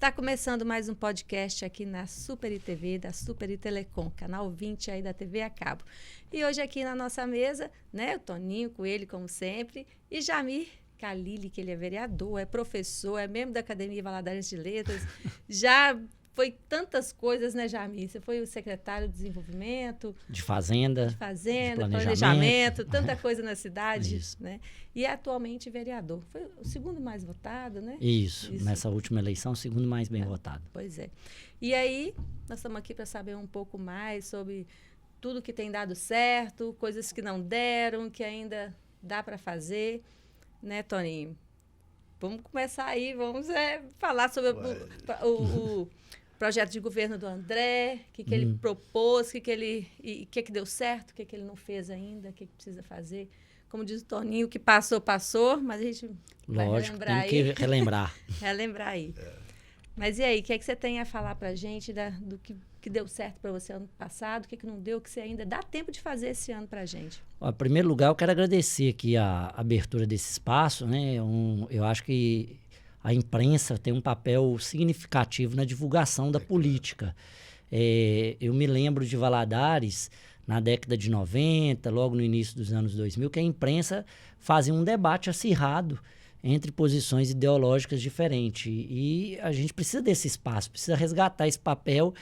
Está começando mais um podcast aqui na Super ITV, da Super Telecom, canal 20 aí da TV a cabo. E hoje aqui na nossa mesa, né, o Toninho Coelho, como sempre, e Jamir Khalili, que ele é vereador, é professor, é membro da Academia Valadares de Letras, já foi tantas coisas, né, Jamir? Você foi o secretário de Desenvolvimento, de Fazenda, de planejamento, tanta coisa na cidade, Isso. né? E é atualmente vereador. Foi o segundo mais votado, né? Isso. Nessa última eleição, o segundo mais bem votado. Pois é. E aí, nós estamos aqui para saber um pouco mais sobre tudo que tem dado certo, coisas que não deram, que ainda dá para fazer, né, Toninho? Vamos começar aí, vamos falar sobre o projeto de governo do André, o que ele propôs, o que deu certo, o que ele não fez ainda, o que precisa fazer. Como diz o Toninho, o que passou, passou, mas a gente vai relembrar aí. Tem que relembrar. Relembrar aí. Mas e aí, o que você tem a falar para a gente do que deu certo para você ano passado, o que não deu, o que você ainda dá tempo de fazer esse ano para a gente? Em primeiro lugar, eu quero agradecer aqui a abertura desse espaço, né? Eu acho que a imprensa tem um papel significativo na divulgação da política. Eu me lembro de Valadares, na década de 90, logo no início dos anos 2000, que a imprensa fazia um debate acirrado entre posições ideológicas diferentes. E a gente precisa desse espaço, precisa resgatar esse papel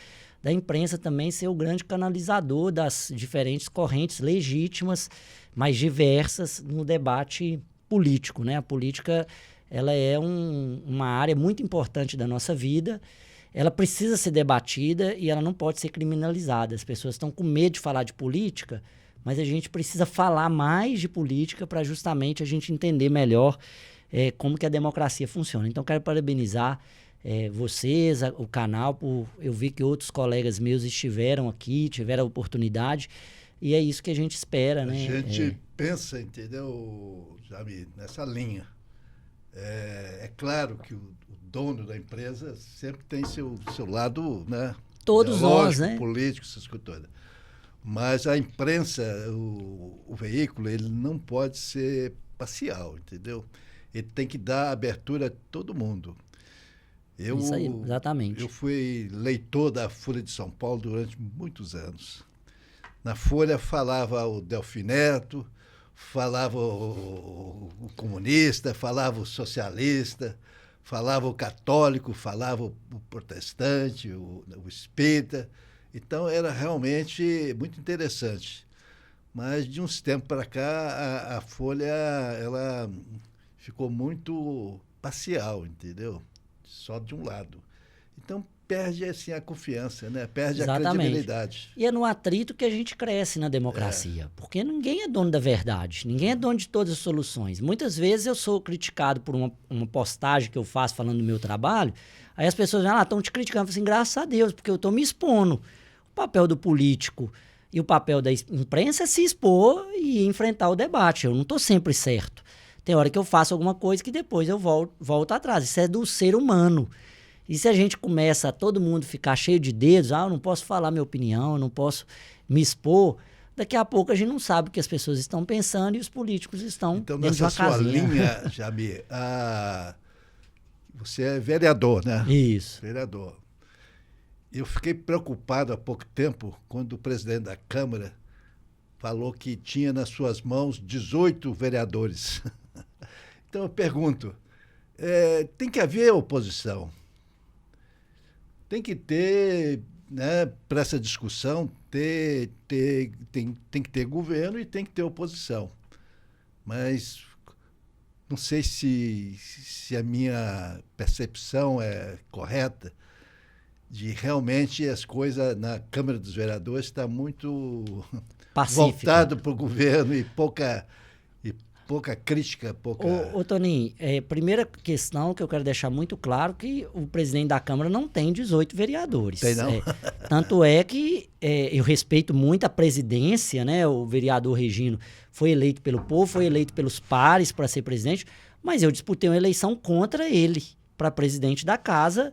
da imprensa também ser o grande canalizador das diferentes correntes legítimas, mais diversas, no debate político, né? A política, ela é uma área muito importante da nossa vida, ela precisa ser debatida e ela não pode ser criminalizada. As pessoas estão com medo de falar de política, mas a gente precisa falar mais de política para justamente a gente entender melhor como que a democracia funciona. Então, quero parabenizar vocês, o canal, eu vi que outros colegas meus estiveram aqui, tiveram a oportunidade, e é isso que a gente espera, né? A gente pensa, entendeu, Jamir, nessa linha. É claro que o dono da empresa sempre tem seu lado, né? Todos nós, né? Político, essas coisas todas. Mas a imprensa, o veículo, ele não pode ser parcial, entendeu? Ele tem que dar abertura a todo mundo. Isso aí, exatamente. Eu fui leitor da Folha de São Paulo durante muitos anos. Na Folha falava o Delfim Neto, falava o comunista, falava o socialista, falava o católico, falava o protestante, o espírita. Então, era realmente muito interessante. Mas, de uns tempos para cá, a Folha ela ficou muito parcial, entendeu? Só de um lado. Então, perde assim, a confiança, né? Perde a credibilidade. E é no atrito que a gente cresce na democracia, porque ninguém é dono da verdade, ninguém é dono de todas as soluções. Muitas vezes eu sou criticado por uma postagem que eu faço falando do meu trabalho, aí as pessoas estão te criticando, eu falo assim, graças a Deus, porque eu estou me expondo. O papel do político e o papel da imprensa é se expor e enfrentar o debate. Eu não estou sempre certo. Tem hora que eu faço alguma coisa que depois eu volto atrás. Isso é do ser humano. E se a gente começa a todo mundo ficar cheio de dedos, eu não posso falar minha opinião, eu não posso me expor, daqui a pouco a gente não sabe o que as pessoas estão pensando e os políticos estão dentro de uma casinha. Então, nessa sua linha, Jamir, você é vereador, né? Isso. Vereador. Eu fiquei preocupado há pouco tempo quando o presidente da Câmara falou que tinha nas suas mãos 18 vereadores. Então, eu pergunto, tem que haver oposição. Tem que ter, né, para essa discussão, tem que ter governo e tem que ter oposição. Mas não sei se a minha percepção é correta, de realmente as coisas na Câmara dos Vereadores está muito voltado para o governo e pouca crítica, pouca... Ô Toninho, primeira questão que eu quero deixar muito claro que o presidente da Câmara não tem 18 vereadores. Tem não? Tanto é que eu respeito muito a presidência, né? O vereador Regino foi eleito pelo povo, foi eleito pelos pares para ser presidente, mas eu disputei uma eleição contra ele para presidente da casa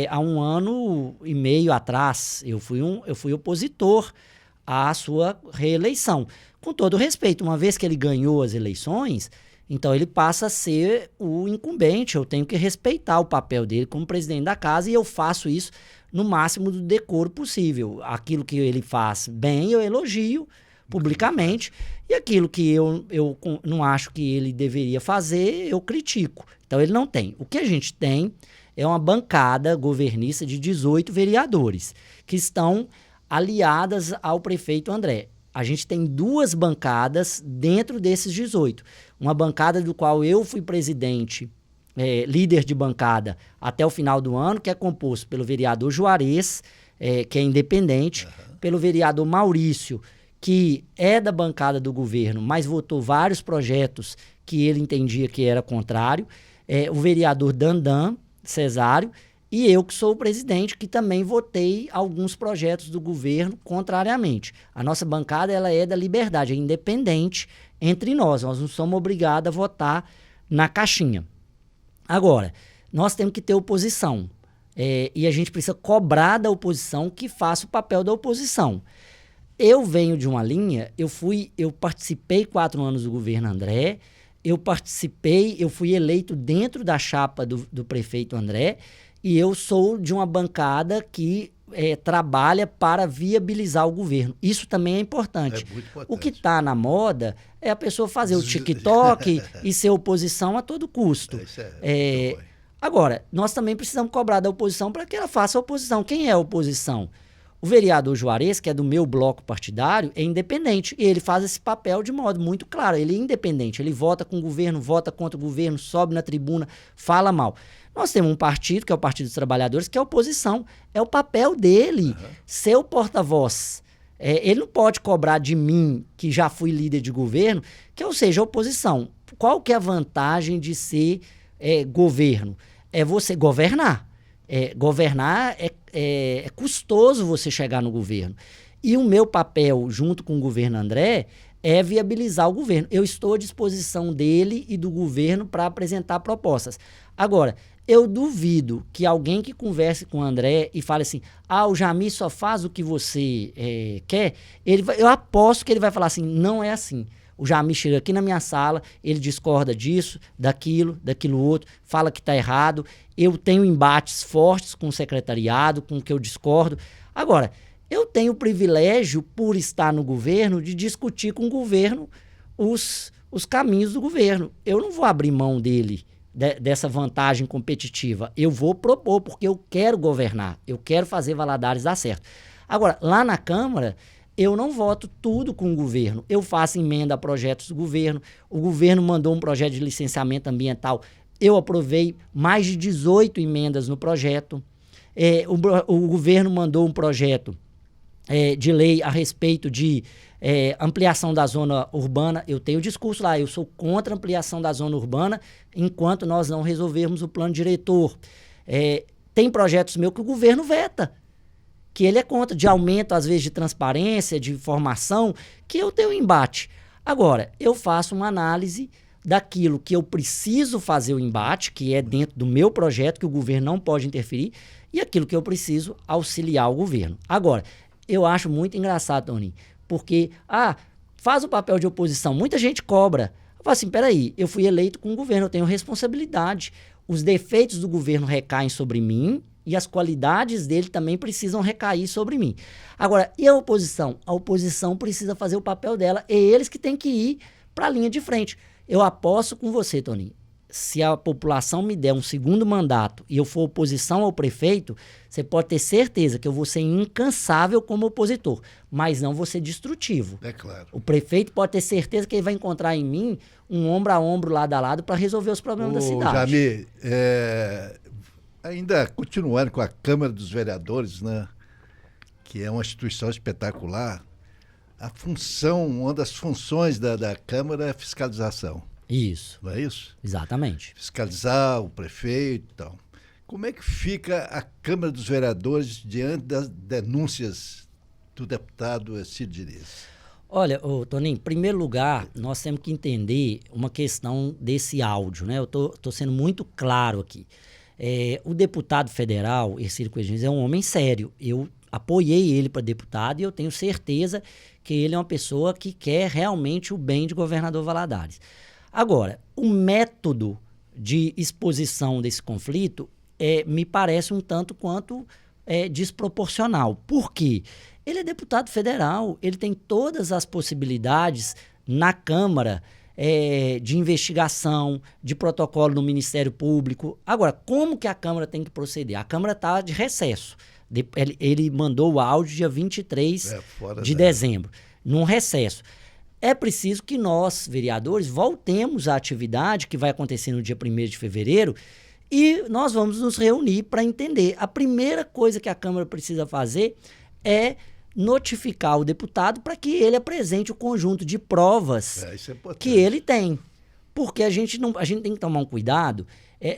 há 1 ano e meio atrás. Eu fui opositor à sua reeleição. Com todo respeito, uma vez que ele ganhou as eleições, Então ele passa a ser o incumbente, eu tenho que respeitar o papel dele como presidente da casa e eu faço isso no máximo do decoro possível. Aquilo que ele faz bem, eu elogio publicamente, e aquilo que eu não acho que ele deveria fazer, eu critico. Então ele não tem. O que a gente tem é uma bancada governista de 18 vereadores, que estão aliadas ao prefeito André. A gente tem 2 bancadas dentro desses 18. Uma bancada do qual eu fui presidente, líder de bancada até o final do ano, que é composto pelo vereador Juarez, que é independente, pelo vereador Maurício, que é da bancada do governo, mas votou vários projetos que ele entendia que era contrário, o vereador Dandan Cesário, e eu que sou o presidente, que também votei alguns projetos do governo contrariamente. A nossa bancada ela é da liberdade, é independente entre nós não somos obrigados a votar na caixinha. Agora, nós temos que ter oposição, e a gente precisa cobrar da oposição que faça o papel da oposição. Eu venho de uma linha, eu participei 4 anos do governo André, eu fui eleito dentro da chapa do prefeito André, e eu sou de uma bancada que trabalha para viabilizar o governo. Isso também é importante. É muito importante. O que está na moda é a pessoa fazer o TikTok e ser oposição a todo custo. Agora, nós também precisamos cobrar da oposição para que ela faça a oposição. Quem é a oposição? O vereador Juarez, que é do meu bloco partidário, é independente. E ele faz esse papel de modo muito claro. Ele é independente. Ele vota com o governo, vota contra o governo, sobe na tribuna, fala mal. Nós temos um partido, que é o Partido dos Trabalhadores, que é a oposição. É o papel dele ser o porta-voz. Ele não pode cobrar de mim, que já fui líder de governo, que eu seja oposição. Qual que é a vantagem de ser governo? É você governar. Governar é custoso você chegar no governo. E o meu papel, junto com o governo André, é viabilizar o governo. Eu estou à disposição dele e do governo para apresentar propostas. Agora, eu duvido que alguém que converse com o André e fale assim, o Jamil só faz o que você quer, eu aposto que ele vai falar assim, não é assim. O Jamil chega aqui na minha sala, ele discorda disso, daquilo outro, fala que está errado. Eu tenho embates fortes com o secretariado, com o que eu discordo. Agora, eu tenho o privilégio, por estar no governo, de discutir com o governo os caminhos do governo. Eu não vou abrir mão dele, dessa vantagem competitiva. Eu vou propor, porque eu quero governar, eu quero fazer Valadares dar certo. Agora, lá na Câmara, eu não voto tudo com o governo. Eu faço emenda a projetos do governo. O governo mandou um projeto de licenciamento ambiental. Eu aprovei mais de 18 emendas no projeto. O governo mandou um projeto de lei a respeito de ampliação da zona urbana. Eu tenho discurso lá, eu sou contra a ampliação da zona urbana enquanto nós não resolvermos o plano diretor. Tem projetos meus que o governo veta, que ele é contra, de aumento, às vezes, de transparência, de informação, que eu tenho embate. Agora, eu faço uma análise daquilo que eu preciso fazer o embate, que é dentro do meu projeto, que o governo não pode interferir, e aquilo que eu preciso auxiliar o governo. Agora, eu acho muito engraçado, Toninho, porque, faz o papel de oposição, muita gente cobra. Eu falo assim, peraí, eu fui eleito com o governo, eu tenho responsabilidade. Os defeitos do governo recaem sobre mim, e as qualidades dele também precisam recair sobre mim. Agora, e a oposição? A oposição precisa fazer o papel dela, é eles que têm que ir para a linha de frente. Eu aposto com você, Toninho, se a população me der um segundo mandato e eu for oposição ao prefeito, você pode ter certeza que eu vou ser incansável como opositor, mas não vou ser destrutivo. É claro. O prefeito pode ter certeza que ele vai encontrar em mim um ombro a ombro, lado a lado, para resolver os problemas da cidade. Jamil, ainda continuando com a Câmara dos Vereadores, né, que é uma instituição espetacular, uma das funções da Câmara é a fiscalização. Isso. Não é isso? Exatamente. Fiscalizar o prefeito e tal. Como é que fica a Câmara dos Vereadores diante das denúncias do deputado Cid Diniz? Olha, Toninho, em primeiro lugar, nós temos que entender uma questão desse áudio, né? Eu tô sendo muito claro aqui. O deputado federal, Hercílio Coelho Diniz, é um homem sério. Eu apoiei ele para deputado e eu tenho certeza que ele é uma pessoa que quer realmente o bem de governador Valadares. Agora, o método de exposição desse conflito me parece um tanto quanto desproporcional. Por quê? Ele é deputado federal, ele tem todas as possibilidades na Câmara de investigação, de protocolo no Ministério Público. Agora, como que a Câmara tem que proceder? A Câmara está de recesso. Ele mandou o áudio dia 23 de dezembro, num recesso. É preciso que nós, vereadores, voltemos à atividade que vai acontecer no dia 1º de fevereiro e nós vamos nos reunir para entender. A primeira coisa que a Câmara precisa fazer é notificar o deputado para que ele apresente o conjunto de provas que ele tem. Porque a gente tem que tomar um cuidado,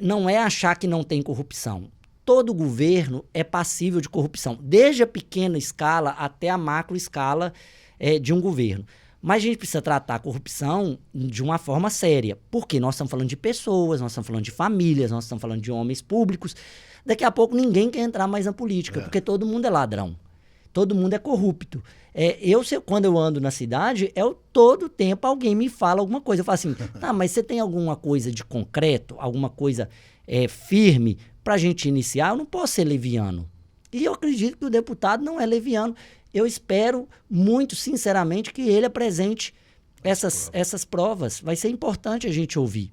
não é achar que não tem corrupção. Todo governo é passível de corrupção, desde a pequena escala até a macro escala de um governo. Mas a gente precisa tratar a corrupção de uma forma séria, porque nós estamos falando de pessoas, nós estamos falando de famílias, nós estamos falando de homens públicos. Daqui a pouco ninguém quer entrar mais na política, porque todo mundo é ladrão, todo mundo é corrupto. Quando eu ando na cidade, todo tempo alguém me fala alguma coisa. Eu falo assim, mas você tem alguma coisa de concreto, alguma coisa firme para a gente iniciar? Eu não posso ser leviano. E eu acredito que o deputado não é leviano. Eu espero muito, sinceramente, que ele apresente essas provas. Vai ser importante a gente ouvir.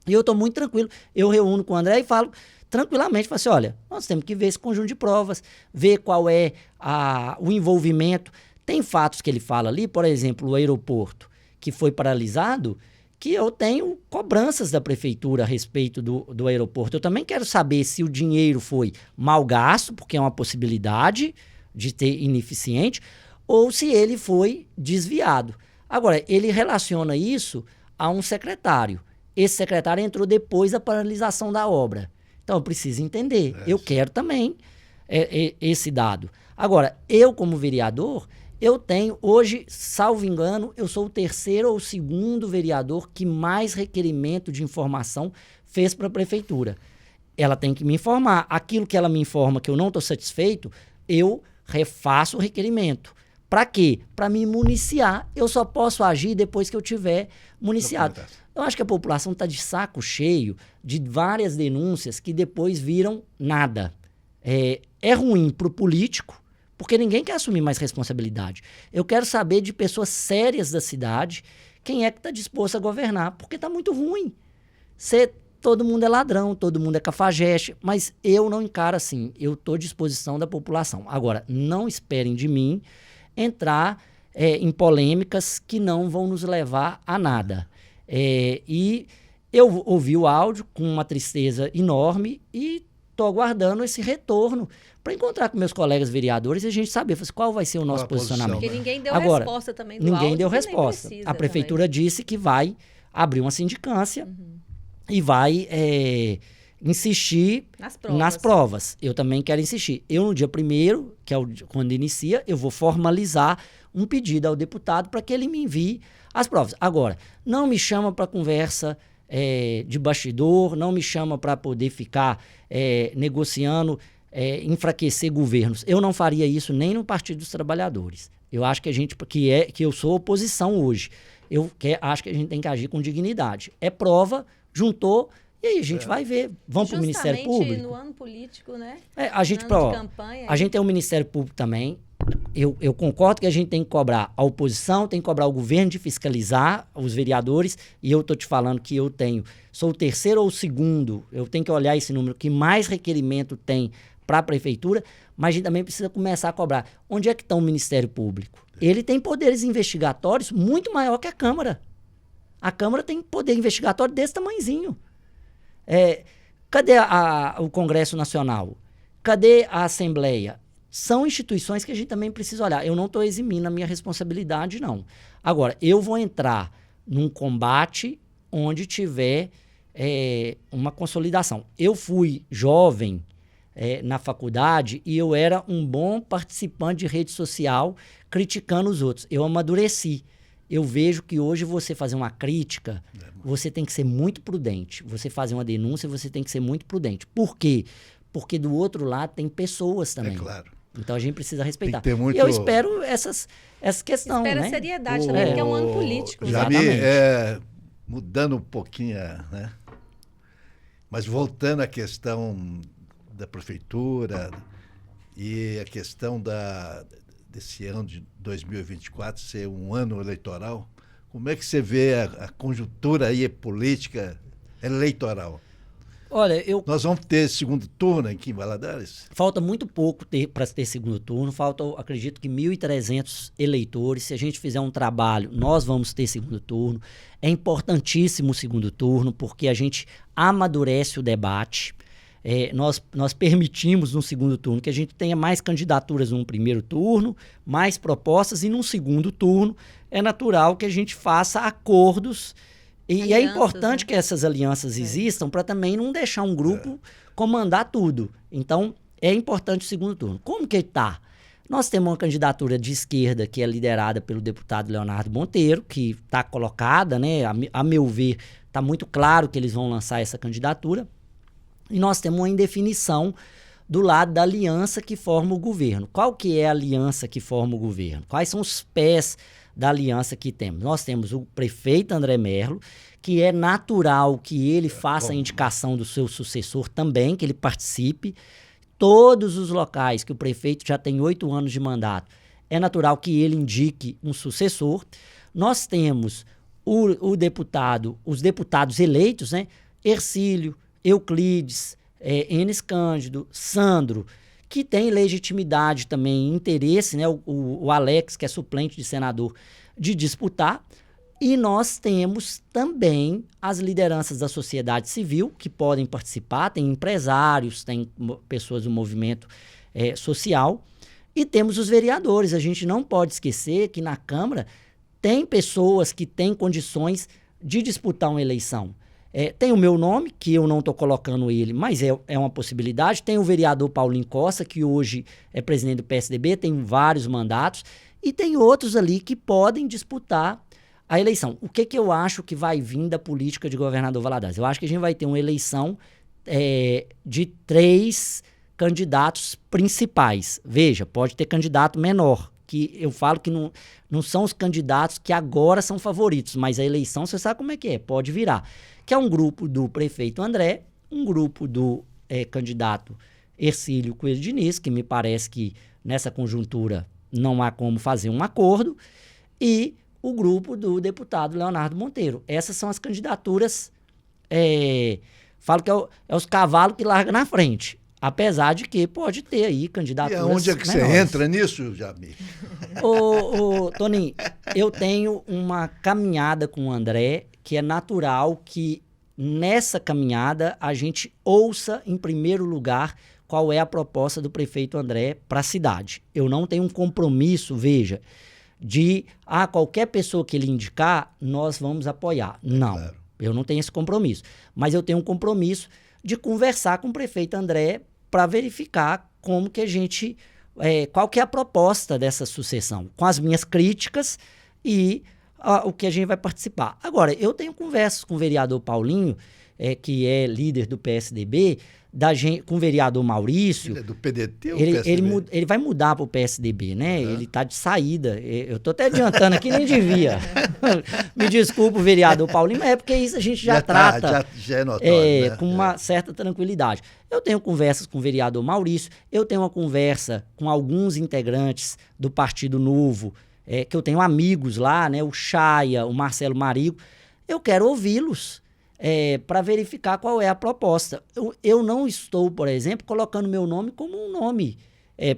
E eu estou muito tranquilo. Eu reúno com o André e falo tranquilamente, falo assim, olha, nós temos que ver esse conjunto de provas, ver qual é o envolvimento. Tem fatos que ele fala ali, por exemplo, o aeroporto, que foi paralisado, que eu tenho cobranças da prefeitura a respeito do aeroporto. Eu também quero saber se o dinheiro foi mal gasto, porque é uma possibilidade de ter ineficiente, ou se ele foi desviado. Agora, ele relaciona isso a um secretário. Esse secretário entrou depois da paralisação da obra. Então, eu preciso entender. Eu quero também esse dado. Agora, eu como vereador, eu tenho, hoje, salvo engano, eu sou o 3º ou 2º vereador que mais requerimento de informação fez para a prefeitura. Ela tem que me informar. Aquilo que ela me informa que eu não estou satisfeito, eu refaço o requerimento. Para quê? Para me municiar. Eu só posso agir depois que eu tiver municiado. Eu acho que a população está de saco cheio de várias denúncias que depois viram nada. É ruim para o político, porque ninguém quer assumir mais responsabilidade. Eu quero saber de pessoas sérias da cidade quem é que está disposto a governar, porque está muito ruim. Todo mundo é ladrão, todo mundo é cafajeste, mas eu não encaro assim. Eu estou à disposição da população. Agora, não esperem de mim entrar em polêmicas que não vão nos levar a nada. E eu ouvi o áudio com uma tristeza enorme e estou aguardando esse retorno para encontrar com meus colegas vereadores e a gente saber qual vai ser o nosso posicionamento. Porque ninguém deu resposta também do áudio. Ninguém deu resposta. A prefeitura disse que vai abrir uma sindicância e vai insistir nas provas. Eu também quero insistir. Eu, no dia 1º, que é quando inicia, eu vou formalizar um pedido ao deputado para que ele me envie as provas. Agora, não me chama para conversa de bastidor, não me chama para poder ficar negociando, enfraquecer governos. Eu não faria isso nem no Partido dos Trabalhadores. Eu acho que eu sou oposição hoje. Acho que a gente tem que agir com dignidade. É prova, juntou, e aí a gente vai ver. Vamos para o Ministério Público. No ano político, né? A gente tem um Ministério Público também. Eu concordo que a gente tem que cobrar a oposição, tem que cobrar o governo de fiscalizar os vereadores, e eu estou te falando que sou o 3º ou 2º, eu tenho que olhar esse número, que mais requerimento tem para a prefeitura, mas a gente também precisa começar a cobrar. Onde é que está o Ministério Público? Ele tem poderes investigatórios muito maior que a Câmara. A Câmara tem poder investigatório desse tamanhozinho. Cadê o Congresso Nacional? Cadê a Assembleia? São instituições que a gente também precisa olhar. Eu não estou eximindo a minha responsabilidade, não. Agora, eu vou entrar num combate onde tiver uma consolidação. Eu fui jovem na faculdade e eu era um bom participante de rede social criticando os outros. Eu amadureci. Eu vejo que hoje você fazer uma crítica, você tem que ser muito prudente. Você fazer uma denúncia, você tem que ser muito prudente. Por quê? Porque do outro lado tem pessoas também. Claro. Então a gente precisa respeitar. Muito... E eu espero essa questão, Espera né? seriedade também, porque é um ano político. Jamil, mudando um pouquinho, né? Mas voltando à questão da prefeitura e a questão desse ano de 2024 ser um ano eleitoral, como é que você vê a conjuntura aí política eleitoral? Olha, Nós vamos ter segundo turno aqui em Valadares? Falta muito pouco para ter segundo turno, faltam, acredito que 1.300 eleitores. Se a gente fizer um trabalho, nós vamos ter segundo turno. É importantíssimo o segundo turno, porque a gente amadurece o debate. Nós permitimos no segundo turno que a gente tenha mais candidaturas num primeiro turno, mais propostas, e num segundo turno é natural que a gente faça acordos. E é importante, né, que essas alianças existam para também não deixar um grupo comandar tudo. Então, é importante o segundo turno. Como que está? Nós temos uma candidatura de esquerda que é liderada pelo deputado Leonardo Monteiro, que está colocada, né? A meu ver, está muito claro que eles vão lançar essa candidatura. E nós temos uma indefinição do lado da aliança que forma o governo. Qual que é a aliança que forma o governo? Quais são os pés da aliança que temos? Nós temos o prefeito André Merlo, que é natural que ele faça a indicação do seu sucessor também, que ele participe. Todos os locais que o prefeito já tem 8 anos de mandato, é natural que ele indique um sucessor. Nós temos os deputados eleitos, né? Hercílio, Euclides, Enes Cândido, Sandro, que tem legitimidade também, interesse, né? O Alex, que é suplente de senador, de disputar. E nós temos também as lideranças da sociedade civil que podem participar, tem empresários, tem pessoas do movimento social, e temos os vereadores. A gente não pode esquecer que na Câmara tem pessoas que têm condições de disputar uma eleição. Tem o meu nome, que eu não estou colocando ele, mas é uma possibilidade. Tem o vereador Paulinho Costa, que hoje é presidente do PSDB, tem vários mandatos, e tem outros ali que podem disputar a eleição. O que eu acho que vai vir da política de governador Valadares? Eu acho que a gente vai ter uma eleição de 3 candidatos principais. Veja, pode ter candidato menor, que eu falo que não são os candidatos que agora são favoritos, mas a eleição, você sabe como é que é, pode virar. Que é um grupo do prefeito André, um grupo do candidato Hercílio Coelho Diniz, que me parece que nessa conjuntura não há como fazer um acordo, e o grupo do deputado Leonardo Monteiro. Essas são as candidaturas, falo que é os cavalos que largam na frente, apesar de que pode ter aí candidaturas menores. E onde é que você entra nisso, Jamir? Toninho, eu tenho uma caminhada com o André, que é natural que nessa caminhada a gente ouça, em primeiro lugar, qual é a proposta do prefeito André para a cidade. Eu não tenho um compromisso, veja, de qualquer pessoa que ele indicar, nós vamos apoiar. Não, claro. Eu não tenho esse compromisso. Mas eu tenho um compromisso de conversar com o prefeito André para verificar como que a gente... qual que é a proposta dessa sucessão, com as minhas críticas e o que a gente vai participar. Agora, eu tenho conversas com o vereador Paulinho, que é líder do PSDB, com o vereador Maurício. Ele é do PDT ou PSDB? Ele vai mudar para o PSDB, né? Ele está de saída. Eu estou até adiantando aqui, nem devia. Me desculpa, o vereador Paulinho, mas é porque isso a gente já trata já é notório, né? Com uma certa tranquilidade. Eu tenho conversas com o vereador Maurício, eu tenho uma conversa com alguns integrantes do Partido Novo, que eu tenho amigos lá, né? O Chaia, o Marcelo Marigo. Eu quero ouvi-los. Para verificar qual é a proposta. Eu não estou, por exemplo, colocando meu nome como um nome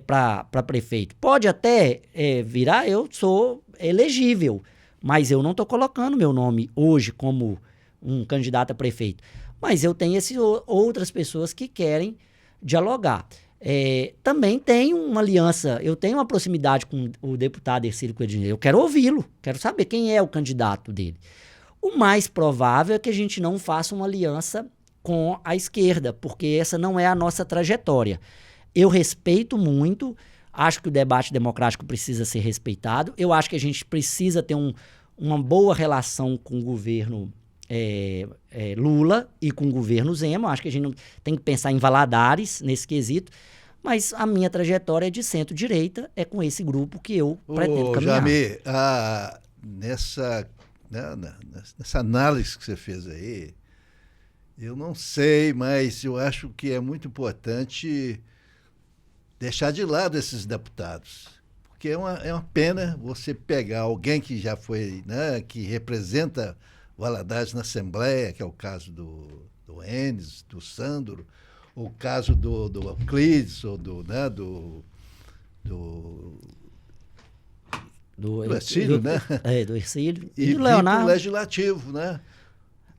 para prefeito. Pode até virar, eu sou elegível, mas eu não estou colocando meu nome hoje como um candidato a prefeito. Mas eu tenho outras pessoas que querem dialogar. Também tenho uma aliança, eu tenho uma proximidade com o deputado Hercílio Coelho Diniz. Eu quero ouvi-lo, quero saber quem é o candidato dele. O mais provável é que a gente não faça uma aliança com a esquerda, porque essa não é a nossa trajetória. Eu respeito muito, acho que o debate democrático precisa ser respeitado, eu acho que a gente precisa ter uma boa relação com o governo Lula e com o governo Zema. Acho que a gente não tem que pensar em Valadares nesse quesito, mas a minha trajetória é de centro-direita, é com esse grupo que eu pretendo caminhar. Jamir, nessa né, nessa análise que você fez aí, eu não sei, mas eu acho que é muito importante deixar de lado esses deputados. Porque é uma pena você pegar alguém que já foi, né, que representa Valadares na Assembleia, que é o caso do Enes, do Sandro, o caso do Euclides, ou do Ercílio, né? Do Ercílio. E do vir Leonardo. para o Legislativo, né?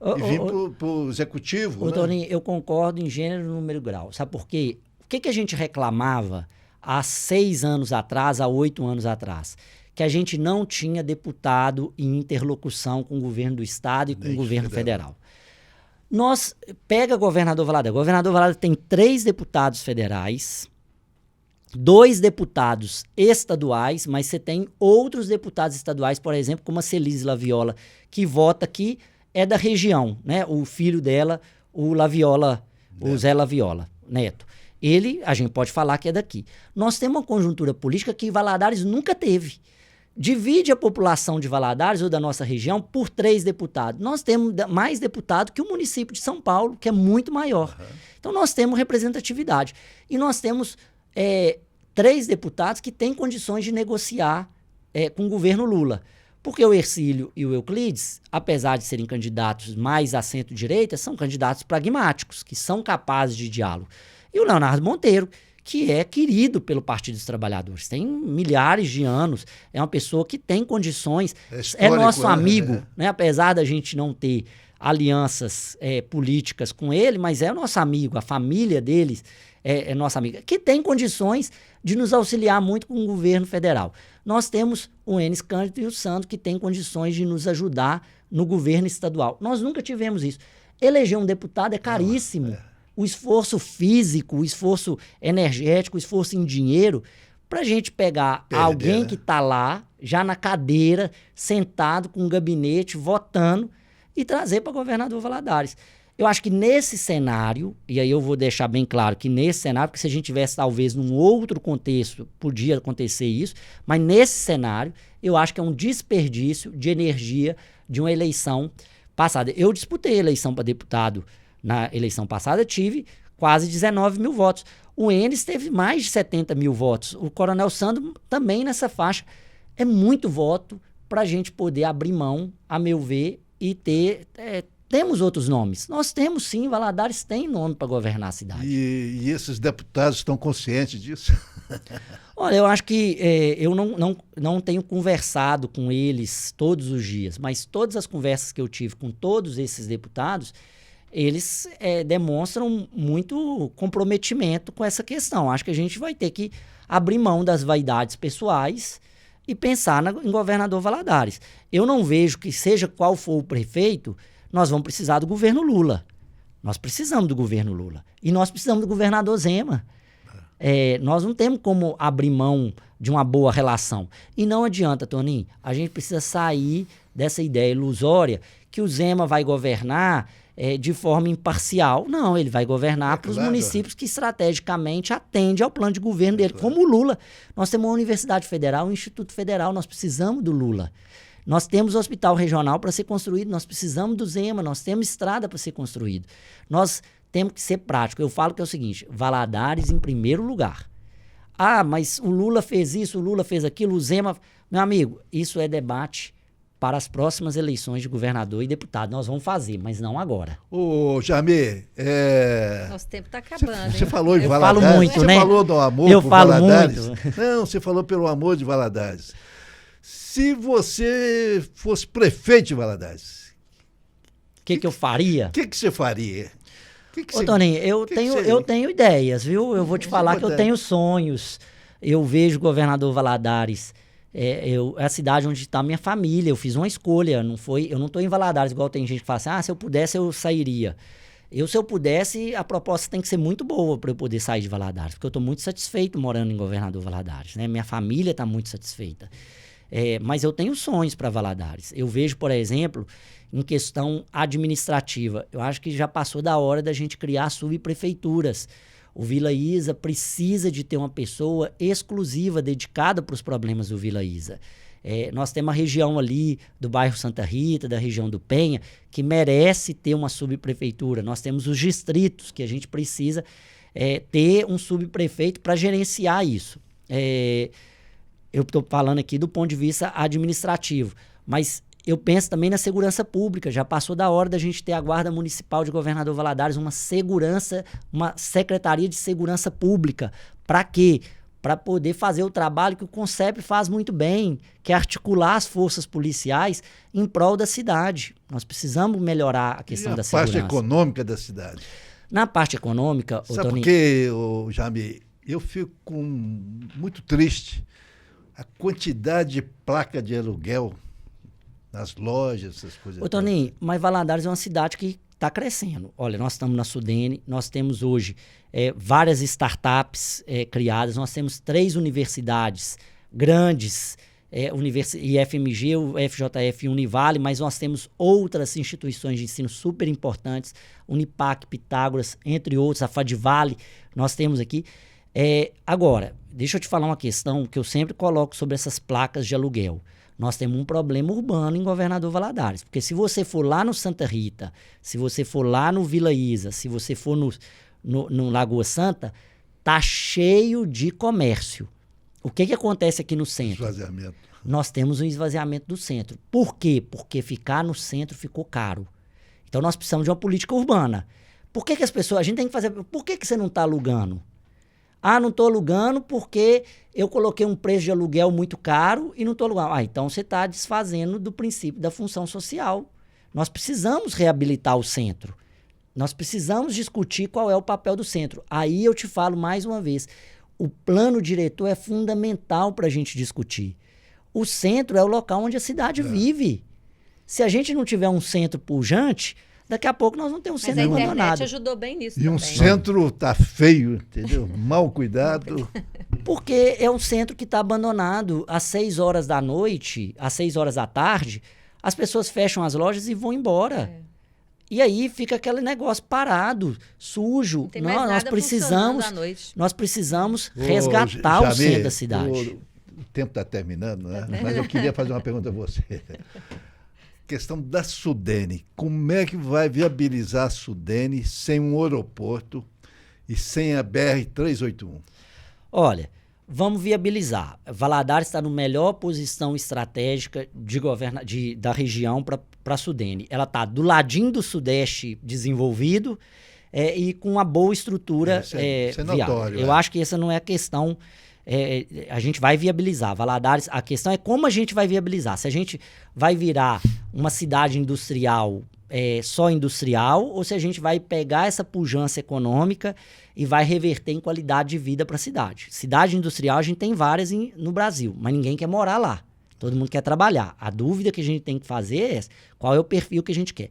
E vir para o Executivo. Ô, né? Toninho, eu concordo em gênero, número e grau. Sabe por quê? O que a gente reclamava há 6 anos atrás, há 8 anos atrás? Que a gente não tinha deputado em interlocução com o governo do Estado e com o governo federal. Nós, pega governador Valadares. O governador Valadares tem 3 deputados federais, 2 deputados estaduais, mas você tem outros deputados estaduais, por exemplo, como a Celise Laviola, que vota aqui, é da região, né? O filho dela, o Laviola, o Zé Laviola, neto. Ele, a gente pode falar que é daqui. Nós temos uma conjuntura política que Valadares nunca teve. Divide a população de Valadares ou da nossa região por 3 deputados. Nós temos mais deputado que o município de São Paulo, que é muito maior. Uhum. Então nós temos representatividade. E nós temos 3 deputados que têm condições de negociar com o governo Lula. Porque o Ercílio e o Euclides, apesar de serem candidatos mais à centro-direita, são candidatos pragmáticos, que são capazes de diálogo. E o Leonardo Monteiro, que é querido pelo Partido dos Trabalhadores, tem milhares de anos, é uma pessoa que tem condições, é nosso amigo, né? Apesar da gente não ter alianças políticas com ele, mas é nosso amigo, a família deles é nossa amiga, que tem condições de nos auxiliar muito com o governo federal. Nós temos o Enes Cândido e o Sandro, que têm condições de nos ajudar no governo estadual. Nós nunca tivemos isso. Eleger um deputado é caríssimo. O esforço físico, o esforço energético, o esforço em dinheiro, para a gente pegar alguém que está lá, já na cadeira, sentado com um gabinete, votando, e trazer para governador Valadares. Eu acho que nesse cenário, e aí eu vou deixar bem claro que nesse cenário, porque se a gente tivesse talvez num outro contexto, podia acontecer isso, mas nesse cenário, eu acho que é um desperdício de energia de uma eleição passada. Eu disputei a eleição para deputado na eleição passada, tive quase 19 mil votos. O Enes teve mais de 70 mil votos. O Coronel Sandro também nessa faixa. É muito voto para a gente poder abrir mão, a meu ver, e ter... temos outros nomes. Nós temos sim, Valadares tem nome para governar a cidade. E esses deputados estão conscientes disso? Olha, eu acho que eu não tenho conversado com eles todos os dias, mas todas as conversas que eu tive com todos esses deputados, eles demonstram muito comprometimento com essa questão. Acho que a gente vai ter que abrir mão das vaidades pessoais e pensar em governador Valadares. Eu não vejo que, seja qual for o prefeito, nós vamos precisar do governo Lula. Nós precisamos do governo Lula. E nós precisamos do governador Zema. Nós não temos como abrir mão de uma boa relação. E não adianta, Toninho, a gente precisa sair dessa ideia ilusória que o Zema vai governar de forma imparcial. Não, ele vai governar para os municípios que estrategicamente atendem ao plano de governo dele, como o Lula. Nós temos uma Universidade Federal, um Instituto Federal, nós precisamos do Lula. Nós temos hospital regional para ser construído, nós precisamos do Zema, nós temos estrada para ser construído. Nós temos que ser práticos. Eu falo que é o seguinte, Valadares em primeiro lugar. Ah, mas o Lula fez isso, o Lula fez aquilo, o Zema... Meu amigo, isso é debate para as próximas eleições de governador e deputado. Nós vamos fazer, mas não agora. Ô, Jamê, nosso tempo está acabando. Você falou de Valadares. Eu falo muito, você né? falou do amor por Valadares. Muito. Não, você falou pelo amor de Valadares. Se você fosse prefeito de Valadares, o que eu faria? O que você faria? Ô, Toninho, eu tenho ideias, viu? Eu vou te falar que eu tenho sonhos. Eu vejo o governador Valadares, é a cidade onde está a minha família. Eu fiz uma escolha, eu não estou em Valadares, igual tem gente que fala assim, se eu pudesse eu sairia. Se eu pudesse, a proposta tem que ser muito boa para eu poder sair de Valadares, porque eu estou muito satisfeito morando em Governador Valadares, né? Minha família está muito satisfeita. Mas eu tenho sonhos para Valadares. Eu vejo, por exemplo, em questão administrativa, eu acho que já passou da hora da gente criar subprefeituras. O Vila Isa precisa de ter uma pessoa exclusiva, dedicada para os problemas do Vila Isa. Nós temos a região ali do bairro Santa Rita, da região do Penha, que merece ter uma subprefeitura. Nós temos os distritos, que a gente precisa ter um subprefeito para gerenciar isso. Eu estou falando aqui do ponto de vista administrativo, mas eu penso também na segurança pública. Já passou da hora da gente ter a Guarda Municipal de Governador Valadares, uma Secretaria de Segurança Pública. Para quê? Para poder fazer o trabalho que o CONCEP faz muito bem, que é articular as forças policiais em prol da cidade. Nós precisamos melhorar a questão da segurança. A parte econômica da cidade. Na parte econômica... Sabe por quê, Jamil? Eu fico muito triste. A quantidade de placa de aluguel nas lojas, essas coisas. Ô, Toninho, mas Valadares é uma cidade que está crescendo. Olha, nós estamos na Sudene, nós temos hoje várias startups criadas, nós temos 3 universidades grandes, IFMG, o FJF e Univale, mas nós temos outras instituições de ensino super importantes, Unipac, Pitágoras, entre outros, a Fadivale, nós temos aqui. Agora, deixa eu te falar uma questão que eu sempre coloco sobre essas placas de aluguel. Nós temos um problema urbano em Governador Valadares, porque se você for lá no Santa Rita, se você for lá no Vila Isa, se você for no Lagoa Santa, tá cheio de comércio. O que acontece aqui no centro? Esvaziamento. Nós temos um esvaziamento do centro. Por quê? Porque ficar no centro ficou caro. Então nós precisamos de uma política urbana. Por que as pessoas... A gente tem que fazer... Por que você não está alugando? Não estou alugando porque eu coloquei um preço de aluguel muito caro e não estou alugando. Então você está desfazendo do princípio da função social. Nós precisamos reabilitar o centro. Nós precisamos discutir qual é o papel do centro. Aí eu te falo mais uma vez, o plano diretor é fundamental para a gente discutir. O centro é o local onde a cidade vive. Se a gente não tiver um centro pujante... Daqui a pouco nós não temos um centro abandonado. Mas a internet ajudou bem nisso também. E um centro tá feio, entendeu? Mal cuidado. Porque é um centro que está abandonado. Às 6 horas da noite, às 6 horas da tarde, as pessoas fecham as lojas e vão embora. E aí fica aquele negócio parado, sujo. Não tem mais nada funcionando à noite. Nós precisamos resgatar o centro da cidade. O tempo está terminando, né? Mas eu queria fazer uma pergunta a você. Questão da Sudene. Como é que vai viabilizar a Sudene sem um aeroporto e sem a BR-381? Olha, vamos viabilizar. Valadares está na melhor posição estratégica da região para a Sudene. Ela está do ladinho do Sudeste desenvolvido e com uma boa estrutura isso é viável. Notório, Eu acho que essa não é a questão... a gente vai viabilizar. Valadares, a questão é como a gente vai viabilizar. Se a gente vai virar uma cidade industrial, só industrial, ou se a gente vai pegar essa pujança econômica e vai reverter em qualidade de vida para a cidade. Cidade industrial a gente tem várias no Brasil, mas ninguém quer morar lá. Todo mundo quer trabalhar. A dúvida que a gente tem que fazer é qual é o perfil que a gente quer.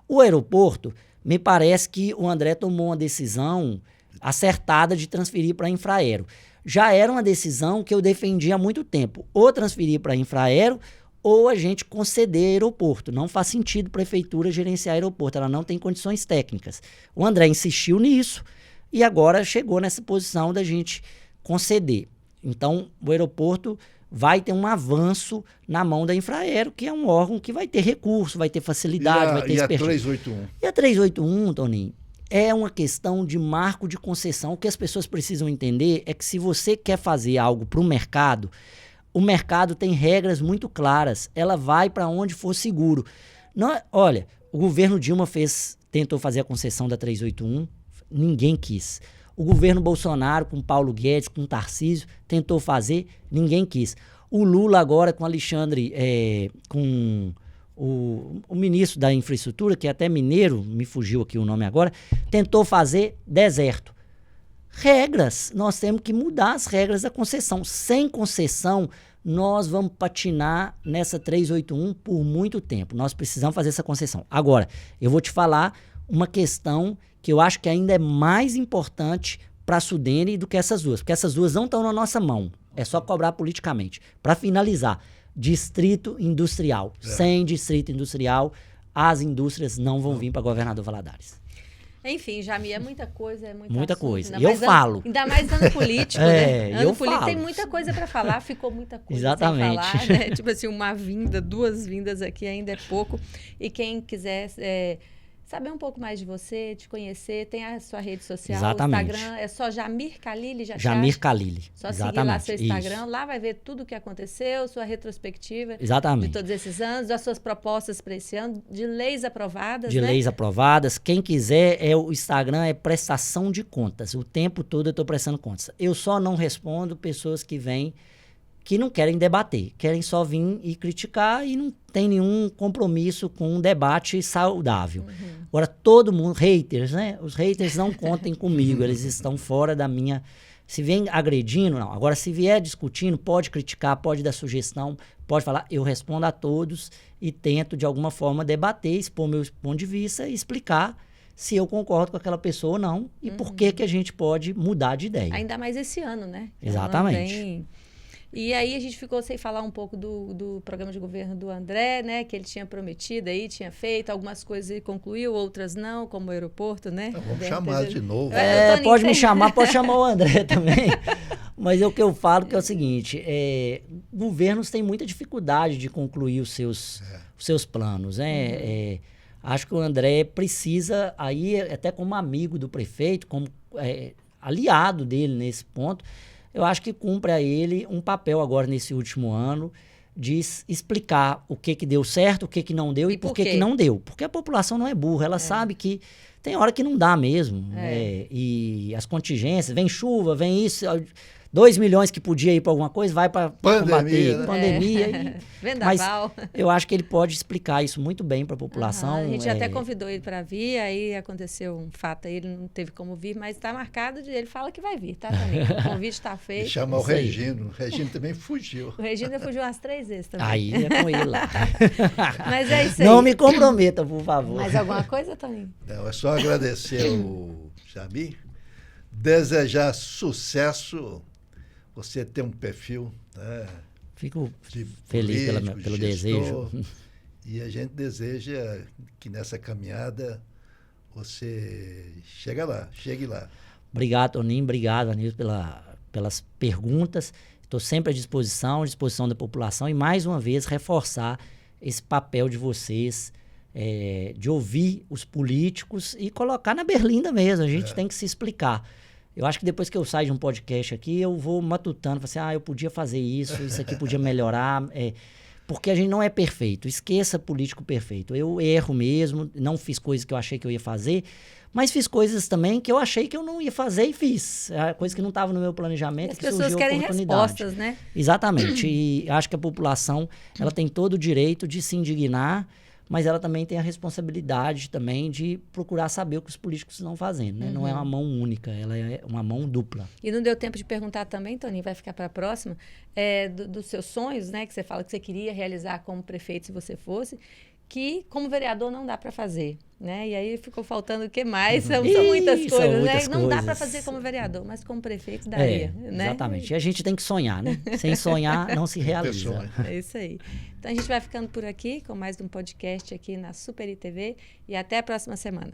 O aeroporto, me parece que o André tomou uma decisão acertada de transferir para a Infraero. Já era uma decisão que eu defendi há muito tempo. Ou transferir para a Infraero, ou a gente conceder aeroporto. Não faz sentido a prefeitura gerenciar aeroporto, ela não tem condições técnicas. O André insistiu nisso e agora chegou nessa posição da gente conceder. Então, o aeroporto vai ter um avanço na mão da Infraero, que é um órgão que vai ter recurso, vai ter facilidade, vai ter expertise. E a 381? E a 381, Toninho, é uma questão de marco de concessão. O que as pessoas precisam entender é que se você quer fazer algo para o mercado tem regras muito claras. Ela vai para onde for seguro. Não, olha, o governo Dilma tentou fazer a concessão da 381, ninguém quis. O governo Bolsonaro, com Paulo Guedes, com Tarcísio, tentou fazer, ninguém quis. O Lula agora com Alexandre, com o ministro da infraestrutura, que é até mineiro, me fugiu aqui o nome agora, tentou fazer deserto. Regras, nós temos que mudar as regras da concessão. Sem concessão, nós vamos patinar nessa 381 por muito tempo. Nós precisamos fazer essa concessão. Agora, eu vou te falar uma questão que eu acho que ainda é mais importante para a Sudene do que essas duas, porque essas duas não estão na nossa mão. É só cobrar politicamente. Para finalizar, distrito industrial. Sem distrito industrial, as indústrias não vão vir para Governador Valadares. Enfim, Jamir, é muita coisa, é muita assunto, coisa. E eu falo. Ainda mais ano político, né? Ano eu político falo. tem muita coisa para falar, ficou muita coisa Exatamente. sem falar, né? Tipo assim, uma vinda, 2 vindas aqui ainda é pouco. E quem quiser saber um pouco mais de você, te conhecer, tem a sua rede social, Exatamente. o Instagram, é só Jamir Khalili, Jamir Khalili. Só Exatamente. seguir lá seu Instagram, Isso. lá vai ver tudo o que aconteceu, sua retrospectiva Exatamente. de todos esses anos, as suas propostas para esse ano, de leis aprovadas, de né? leis aprovadas. Quem quiser, o Instagram é prestação de contas. O tempo todo eu estou prestando contas. Eu só não respondo pessoas que vêm que não querem debater, querem só vir e criticar e não tem nenhum compromisso com um debate saudável. Agora, todo mundo, haters, né? Os haters não contem comigo, eles estão fora da minha... Se vem agredindo, não. Agora, se vier discutindo, pode criticar, pode dar sugestão, pode falar. Eu respondo a todos e tento, de alguma forma, debater, expor meu ponto de vista e explicar se eu concordo com aquela pessoa ou não e por que a gente pode mudar de ideia. Ainda mais esse ano, né? Exatamente. E aí a gente ficou sem falar um pouco do programa de governo do André, né? Que ele tinha prometido aí, tinha feito. Algumas coisas ele concluiu, outras não, como o aeroporto, né? Então, vamos chamar de novo. Pode me chamar, pode chamar o André também. Mas é o que eu falo que é o seguinte, governos têm muita dificuldade de concluir os seus planos, né? Acho que o André precisa, aí até como amigo do prefeito, como aliado dele nesse ponto, eu acho que cumpre a ele um papel agora nesse último ano de explicar o que deu certo, o que não deu e por que não deu. Porque a população não é burra, ela sabe que tem hora que não dá mesmo. E as contingências, vem chuva, vem isso... 2 milhões que podia ir para alguma coisa, vai para combater pandemia. Vendaval. Mas eu acho que ele pode explicar isso muito bem para a população. A gente até convidou ele para vir, aí aconteceu um fato aí, ele não teve como vir, mas está marcado, ele fala que vai vir, tá, também. O convite está feito. E chama o Regino. O Regino também fugiu. O Regino fugiu umas 3 vezes também. Aí é com ele lá. Mas é isso aí. Não me comprometa, por favor. Mais alguma coisa, Toninho? Não, é só agradecer o Jamir, desejar sucesso. Você tem um perfil, né, fico de feliz político, pelo gestor, desejo. E a gente deseja que nessa caminhada você chegue lá. Obrigado, Toninho. Obrigado, Anilson, pelas perguntas. Estou sempre à disposição da população e, mais uma vez, reforçar esse papel de vocês, de ouvir os políticos e colocar na berlinda mesmo. A gente tem que se explicar. Eu acho que depois que eu saio de um podcast aqui, eu vou matutando, assim, eu podia fazer isso aqui podia melhorar, porque a gente não é perfeito. Esqueça político perfeito. Eu erro mesmo, não fiz coisas que eu achei que eu ia fazer, mas fiz coisas também que eu achei que eu não ia fazer e fiz. Coisa que não estava no meu planejamento, que surgiu a oportunidade. As pessoas querem respostas, né? Exatamente. E acho que a população ela tem todo o direito de se indignar, mas ela também tem a responsabilidade também de procurar saber o que os políticos estão fazendo, né? Não é uma mão única, ela é uma mão dupla. E não deu tempo de perguntar também, Toninho, vai ficar para a próxima, dos seus sonhos, né? Que você fala que você queria realizar como prefeito se você fosse, que como vereador não dá para fazer, né? E aí ficou faltando o que mais? São muitas coisas, são muitas né? Não coisas. dá para fazer como vereador, mas como prefeito daria, né? Exatamente. E a gente tem que sonhar, né? Sem sonhar, não se realiza. É isso aí. Então a gente vai ficando por aqui com mais um podcast aqui na Super ITV e até a próxima semana.